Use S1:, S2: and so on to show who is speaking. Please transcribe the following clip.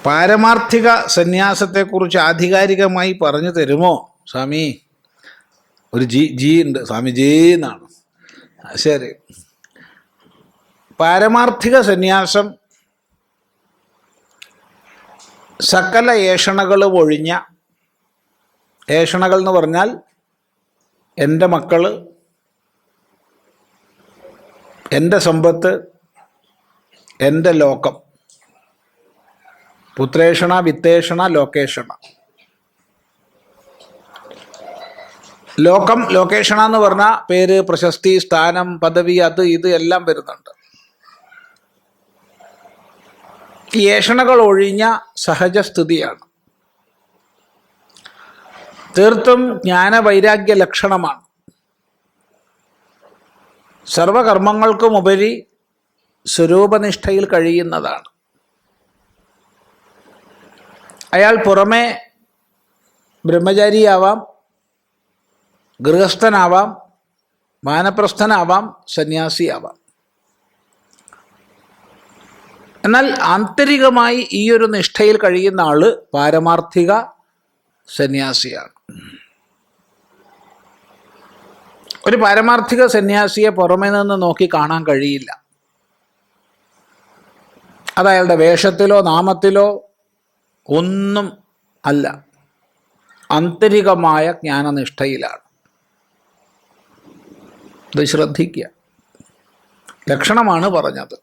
S1: പാരമാർത്ഥിക സന്യാസത്തെക്കുറിച്ച് ആധികാരികമായി പറഞ്ഞു തരുമോ സ്വാമി? ഒരു ജി ഉണ്ട്, സ്വാമി ജി എന്നാണ്. ശരി. പാരമാർത്ഥിക സന്യാസം സകല ഏഷണകളും ഒഴിഞ്ഞ, ഏഷണകൾ എന്ന് പറഞ്ഞാൽ എൻ്റെ മക്കള്, എൻ്റെ സമ്പത്ത്, എൻ്റെ ലോകം, പുത്രേഷണ വിത്തേഷണ ലോകേഷണ. ലോകം, ലോകേഷണ എന്ന് പറഞ്ഞാൽ പേര്, പ്രശസ്തി, സ്ഥാനം, പദവി, അത് ഇത് എല്ലാം വരുന്നുണ്ട്. ഈ ഏഷണകൾ ഒഴിഞ്ഞ സഹജസ്ഥിതിയാണ്. തീർത്തും ജ്ഞാനവൈരാഗ്യ ലക്ഷണമാണ്. സർവകർമ്മങ്ങൾക്കുമുപരി സ്വരൂപനിഷ്ഠയിൽ കഴിയുന്നതാണ്. അയാൾ പുറമേ ബ്രഹ്മചാരിയാവാം, ഗൃഹസ്ഥനാവാം, വാനപ്രസ്ഥനാവാം, സന്യാസിയാവാം. എന്നാൽ ആന്തരികമായി ഈ ഒരു നിഷ്ഠയിൽ കഴിയുന്ന ആള് പാരമാർത്ഥിക സന്യാസിയാണ്. ഒരു പാരമാർത്ഥിക സന്യാസിയെ പുറമേ നിന്ന് നോക്കി കാണാൻ കഴിയില്ല. അത് അയാളുടെ വേഷത്തിലോ നാമത്തിലോ ഒന്നും അല്ല, ആന്തരികമായ ജ്ഞാനനിഷ്ഠയിലാണ്. ഇത് ശ്രദ്ധിക്കുക. ലക്ഷണമാണ് പറഞ്ഞത്.